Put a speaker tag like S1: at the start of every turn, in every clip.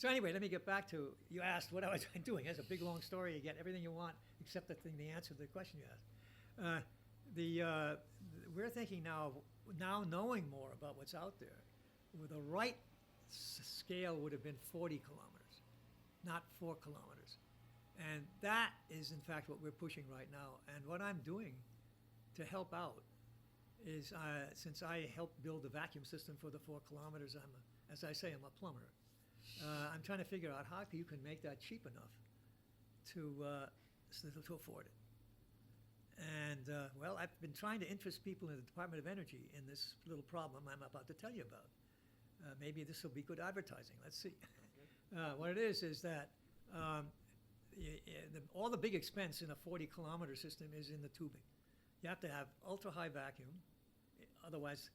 S1: So anyway, let me get back to, you asked what I was doing. It's a big, long story. You get everything you want except the answer to the question you asked. We're thinking now knowing more about what's out there, with the right scale would have been 40 kilometers, not 4 kilometers. And that is, in fact, what we're pushing right now. And what I'm doing to help out is, since I helped build the vacuum system for the 4 kilometers, as I say, I'm a plumber. I'm trying to figure out how you can make that cheap enough to afford it. And, well, I've been trying to interest people in the Department of Energy in this little problem I'm about to tell you about. Maybe this will be good advertising. Let's see. What it is that all the big expense in a 40-kilometer system is in the tubing. You have to have ultra-high vacuum, otherwise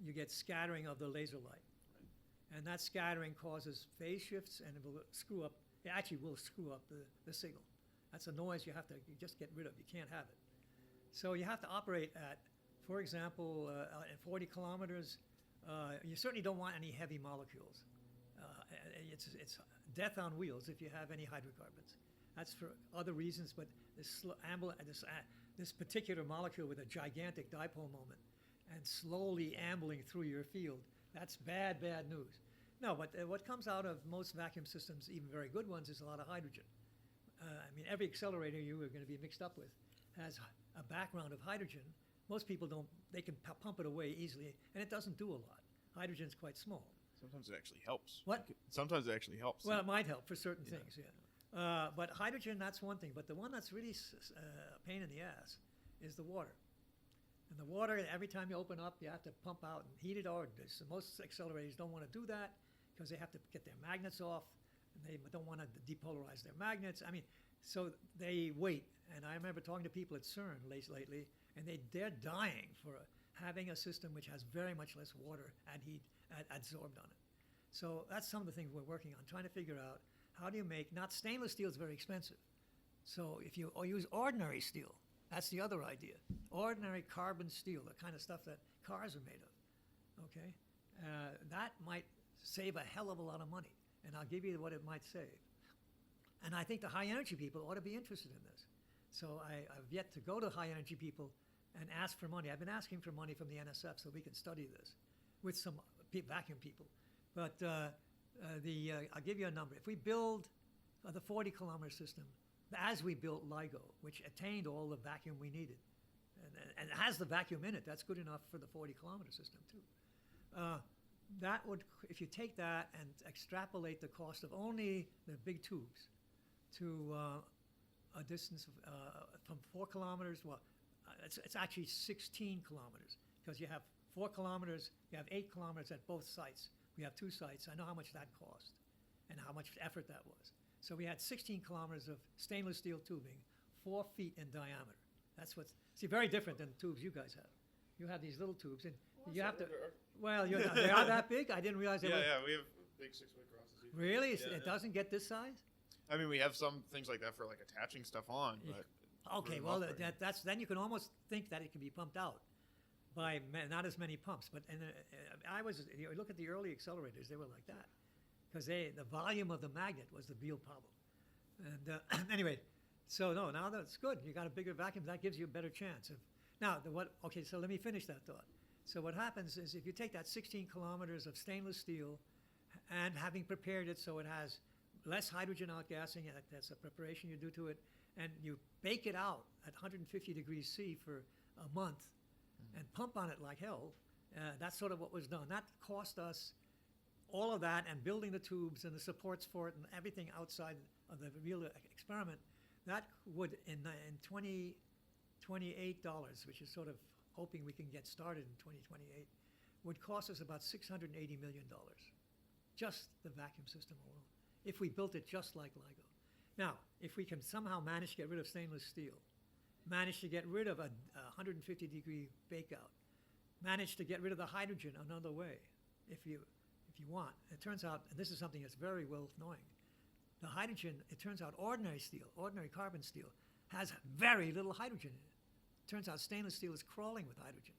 S1: you get scattering of the laser light. Right. And that scattering causes phase shifts, and it will screw up, it actually will screw up the signal. That's a noise you just get rid of. You can't have it. So you have to operate at, for example, at 40 kilometers, you certainly don't want any heavy molecules. It's death on wheels if you have any hydrocarbons. That's for other reasons, but this particular molecule with a gigantic dipole moment and slowly ambling through your field, that's bad, bad news. No, but what comes out of most vacuum systems, even very good ones, is a lot of hydrogen. I mean, every accelerator you are going to be mixed up with has a background of hydrogen. Most people don't, they can pump it away easily, and it doesn't do a lot. Hydrogen's quite small.
S2: Sometimes it actually helps.
S1: What?
S2: Sometimes it actually helps.
S1: Well, it might help for certain things, yeah. But hydrogen, that's one thing. But the one that's really a pain in the ass is the water. And the water, every time you open up, you have to pump out and heat it or most accelerators don't want to do that because they have to get their magnets off, and they don't want to depolarize their magnets. I mean, so they wait. And I remember talking to people at CERN lately, and they're dying for having a system which has very much less water and heat absorbed on it. So that's some of the things we're working on, trying to figure out how do you make, not stainless steel is very expensive. So if you use ordinary steel, that's the other idea. Ordinary carbon steel, the kind of stuff that cars are made of, okay? That might save a hell of a lot of money, and I'll give you what it might save. And I think the high energy people ought to be interested in this. So I've yet to go to high energy people and ask for money. I've been asking for money from the NSF so we can study this with some vacuum people. But I'll give you a number. If we build the 40-kilometer system, as we built LIGO, which attained all the vacuum we needed, and it has the vacuum in it, that's good enough for the 40-kilometer system too. That would, if you take that and extrapolate the cost of only the big tubes to a distance from 4 kilometers, well, it's actually 16 kilometers, because you have 4 kilometers, you have 8 kilometers at both sites. We have 2 sites. I know how much that cost and how much effort that was. So we had 16 kilometers of stainless steel tubing, 4 feet in diameter. That's what's, see, very different than the tubes you guys have. You have these little tubes, and you have to, well, they are that big? I didn't realize they were.
S2: Yeah, we have big 6-way crosses.
S1: Really? Yeah, it doesn't get this size?
S2: I mean, we have some things like that for like attaching stuff on, but.
S1: Okay, well, that's then you can almost think that it can be pumped out by not as many pumps. But you look at the early accelerators; they were like that because the volume of the magnet was the real problem. And anyway, so no, now that's good. You got a bigger vacuum. That gives you a better chance of. Now, okay, so let me finish that thought. So what happens is if you take that 16 kilometers of stainless steel, and having prepared it so it has less hydrogen outgassing, that's a preparation you do to it, and you bake it out at 150 degrees C for a month and pump on it like hell, that's sort of what was done. That cost us all of that and building the tubes and the supports for it and everything outside of the real experiment. That would, in $28, which is sort of hoping we can get started in 2028, would cost us about $680 million, just the vacuum system alone, if we built it just like LIGO. Now, if we can somehow manage to get rid of stainless steel, manage to get rid of a 150-degree bake-out, manage to get rid of the hydrogen another way, if you want. It turns out, and this is something that's very well known, the hydrogen, it turns out ordinary steel, ordinary carbon steel, has very little hydrogen in it. Turns out stainless steel is crawling with hydrogen.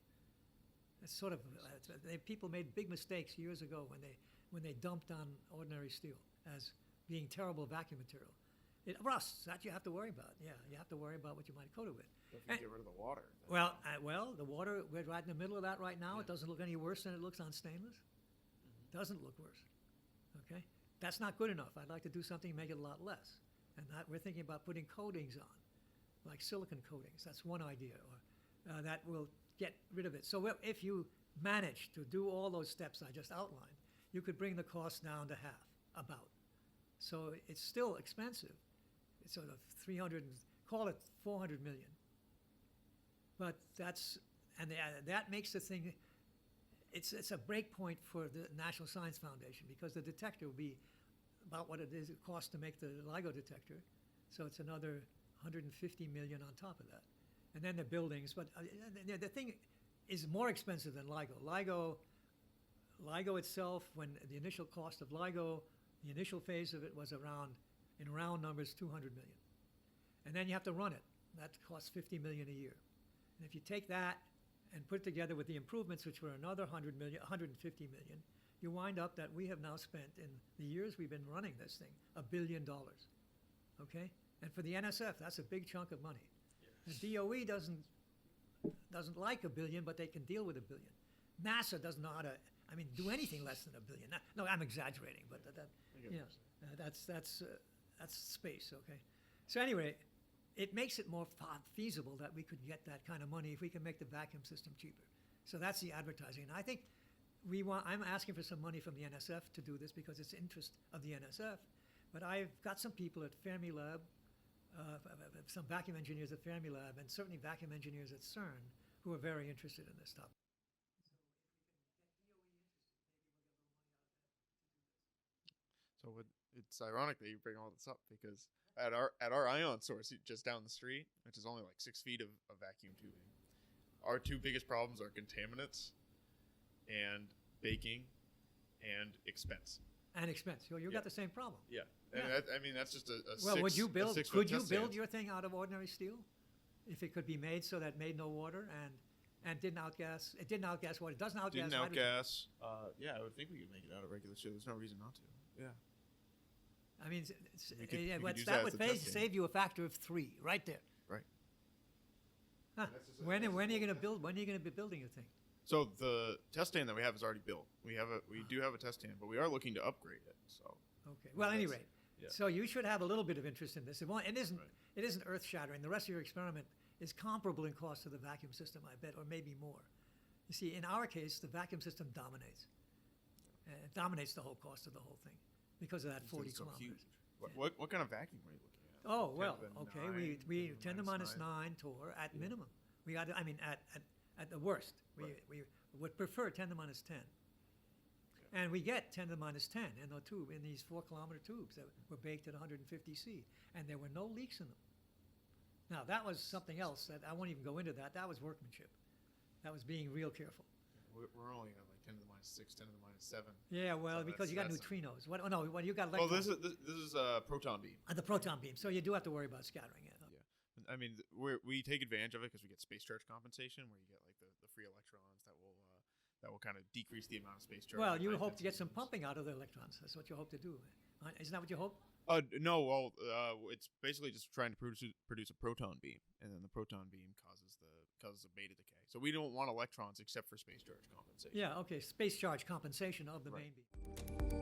S1: It's sort of, people made big mistakes years ago when they dumped on ordinary steel. as being terrible vacuum material. It rusts. That you have to worry about. Yeah, you have to worry about what you might coat it with.
S2: If you get rid of the water. then-
S1: Well, the water, we're right in the middle of that right now. It doesn't look any worse than it looks on stainless. Doesn't look worse. Okay? That's not good enough. I'd like to do something to make it a lot less. And that we're thinking about putting coatings on, like silicon coatings. That's one idea. Or that will get rid of it. So if you manage to do all those steps I just outlined, you could bring the cost down to half, about. So it's still expensive. It's sort of 300, call it 400 million. But that makes the thing, it's a break point for the National Science Foundation, because the detector will be about what it costs to make the LIGO detector. So it's another 150 million on top of that. And then the buildings, but the thing is more expensive than LIGO. LIGO itself, when the initial cost of LIGO, the initial phase of it was in round numbers, 200 million. And then you have to run it. That costs 50 million a year. And if you take that and put it together with the improvements, which were another 100 million, 150 million, you wind up that we have now spent, in the years we've been running this thing, $1 billion. Okay? And for the NSF, that's a big chunk of money. The DOE doesn't like $1 billion, but they can deal with $1 billion. NASA doesn't know how to, do anything less than $1 billion. No, I'm exaggerating, but that's space. Okay. So anyway, it makes it more feasible that we could get that kind of money if we can make the vacuum system cheaper. So that's the advertising. And I think I'm asking for some money from the NSF to do this because it's interest of the NSF. But I've got some people at Fermilab, some vacuum engineers at Fermilab, and certainly vacuum engineers at CERN who are very interested in this topic.
S2: So it's ironic that you bring all this up, because at our ion source just down the street, which is only like 6 feet of vacuum tubing, our two biggest problems are contaminants and baking and expense.
S1: And expense. So you've got the same problem.
S2: Yeah. And that's just a
S1: well,
S2: could you
S1: build your thing out of ordinary steel if it could be made so that it made no water and didn't outgas? It didn't outgas water. It doesn't outgas
S2: Didn't
S1: hydrogen.
S2: outgas. Yeah, I would think we could make it out of regular steel. There's no reason not to. Yeah.
S1: We could
S2: use
S1: that
S2: that
S1: would
S2: as a testing.
S1: save you a factor of 3 right there.
S2: Right.
S1: Huh. When are you going to build? When are you going to be building your thing?
S2: So the test stand that we have is already built. We do have a test stand, but we are looking to upgrade it. So.
S1: Okay. Well, anyway,
S2: yeah.
S1: so you should have a little bit of interest in this. It isn't earth-shattering. The rest of your experiment is comparable in cost to the vacuum system, I bet, or maybe more. You see, in our case, the vacuum system dominates. It dominates the whole cost of the whole thing because of that 40
S2: so
S1: kilometers.
S2: huge. What kind of vacuum are you looking at?
S1: Oh, well,
S2: 10 to the
S1: okay.
S2: 9,
S1: We 10 to
S2: minus
S1: minus 9 torr at minimum. We got, at the worst. We would prefer 10 to minus 10. Okay. And we get 10 to minus 10 in the tube, in these 4-kilometer tubes that were baked at 150 C. And there were no leaks in them. Now, that was something else that I won't even go into that. That was workmanship. That was being real careful.
S2: We're only at like 10 to the minus 6, 10 to the minus 7.
S1: Yeah, well,
S2: so
S1: because you got neutrinos. You got
S2: electrons.
S1: electrons.
S2: This is a proton beam.
S1: The proton beam. So you do have to worry about scattering it.
S2: Yeah. We take advantage of it because we get space charge compensation, where you get like the free electrons that will kind of decrease the amount of space charge.
S1: Well, you hope to get some pumping out of the electrons. That's what you hope to do. Isn't that what you hope?
S2: No. Well, it's basically just trying to produce a proton beam, and then the proton beam causes a beta decay. So we don't want electrons except for space charge compensation.
S1: Yeah. Okay. Space charge compensation of the main beam.